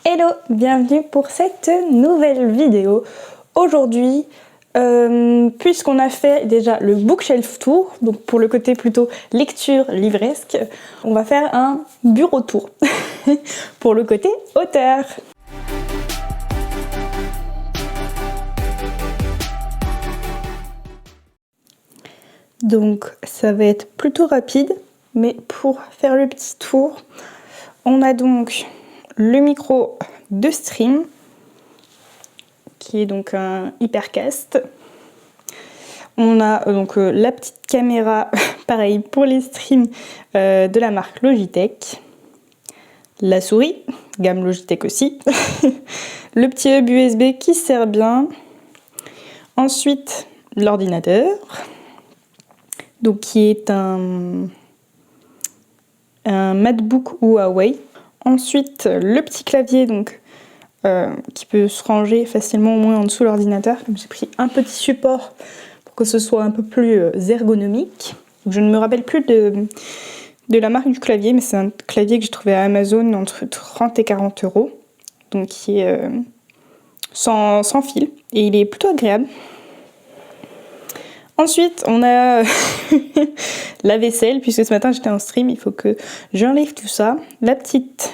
Hello, bienvenue pour cette nouvelle vidéo. Aujourd'hui, puisqu'on a fait déjà le bookshelf tour, donc pour le côté plutôt lecture livresque, on va faire un bureau tour pour le côté auteur. Donc ça va être plutôt rapide, mais pour faire le petit tour, on a donc le micro de stream qui est donc un Hypercast. On a donc la petite caméra, pareil pour les streams, de la marque Logitech. La souris, gamme Logitech aussi. Le petit hub USB qui sert bien. Ensuite, l'ordinateur, donc qui est un MacBook Huawei. Ensuite, le petit clavier donc, qui peut se ranger facilement au moins en dessous de l'ordinateur. Comme j'ai pris un petit support pour que ce soit un peu plus ergonomique. Donc, je ne me rappelle plus de la marque du clavier, mais c'est un clavier que j'ai trouvé à Amazon entre 30 et 40 €. Donc qui est sans fil et il est plutôt agréable. Ensuite, on a la vaisselle, puisque ce matin j'étais en stream, il faut que j'enlève tout ça. La petite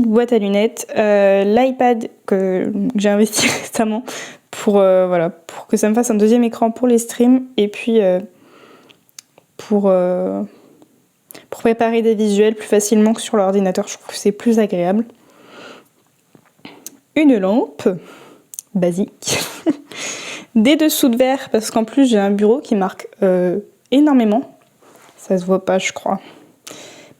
boîte à lunettes, l'iPad que j'ai investi récemment pour que ça me fasse un deuxième écran pour les streams et puis pour préparer des visuels plus facilement que sur l'ordinateur. Je trouve que c'est plus agréable. Une lampe basique. Des dessous de verre, parce qu'en plus j'ai un bureau qui marque énormément. Ça se voit pas, je crois.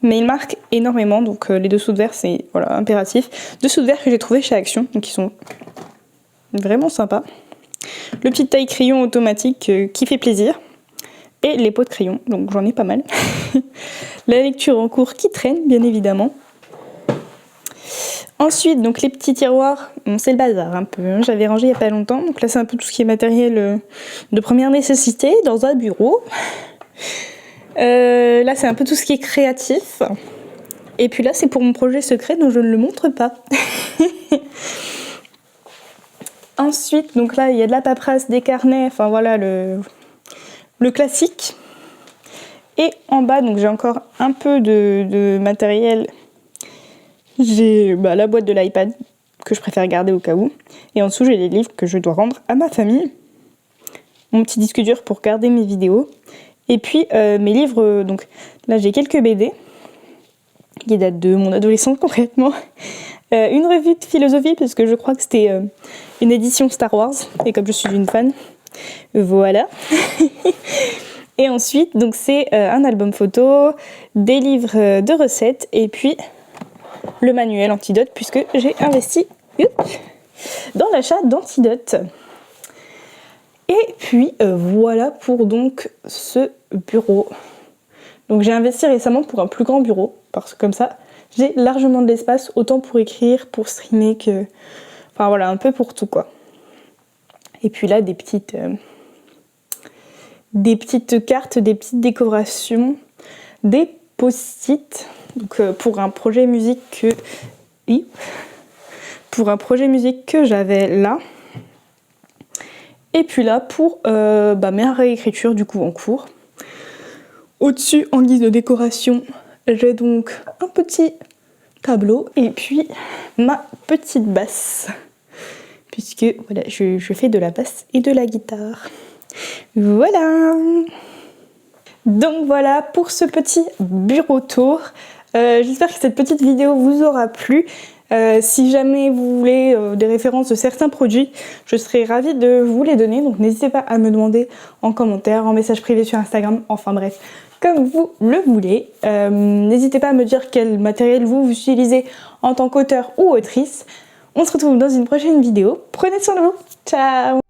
Mais il marque énormément, donc les dessous de verre, c'est voilà, impératif. Dessous de verre que j'ai trouvé chez Action, donc ils sont vraiment sympas. Le petit taille crayon automatique qui fait plaisir. Et les pots de crayon, donc j'en ai pas mal. La lecture en cours qui traîne, bien évidemment. Ensuite, donc les petits tiroirs, bon, c'est le bazar un peu, hein. J'avais rangé il n'y a pas longtemps, donc là c'est un peu tout ce qui est matériel de première nécessité dans un bureau. Là c'est un peu tout ce qui est créatif. Et puis là c'est pour mon projet secret, donc je ne le montre pas. Ensuite, donc là il y a de la paperasse, des carnets, enfin voilà le classique. Et en bas, donc j'ai encore un peu de matériel. J'ai la boîte de l'iPad que je préfère garder au cas où. Et en dessous, j'ai les livres que je dois rendre à ma famille. Mon petit disque dur pour garder mes vidéos. Et puis mes livres, donc là j'ai quelques BD qui datent de mon adolescence complètement. Une revue de philosophie parce que je crois que c'était une édition Star Wars. Et comme je suis une fan, voilà. Et ensuite, donc c'est un album photo, des livres de recettes et puis le manuel Antidote puisque j'ai investi dans l'achat d'Antidote. Et puis voilà pour donc ce bureau. Donc j'ai investi récemment pour un plus grand bureau parce que comme ça j'ai largement de l'espace autant pour écrire, pour streamer que... Enfin voilà, un peu pour tout quoi. Et puis là des petites cartes, des petites décorations, des post-it. Donc pour un projet musique que j'avais là. Et puis là pour mes réécritures du coup en cours. Au-dessus en guise de décoration, j'ai donc un petit tableau et puis ma petite basse. Puisque voilà, je fais de la basse et de la guitare. Voilà. Donc voilà pour ce petit bureau tour. J'espère que cette petite vidéo vous aura plu. Si jamais vous voulez des références de certains produits, je serai ravie de vous les donner. Donc n'hésitez pas à me demander en commentaire, en message privé sur Instagram, enfin bref, comme vous le voulez. N'hésitez pas à me dire quel matériel vous utilisez en tant qu'auteur ou autrice. On se retrouve dans une prochaine vidéo. Prenez soin de vous. Ciao!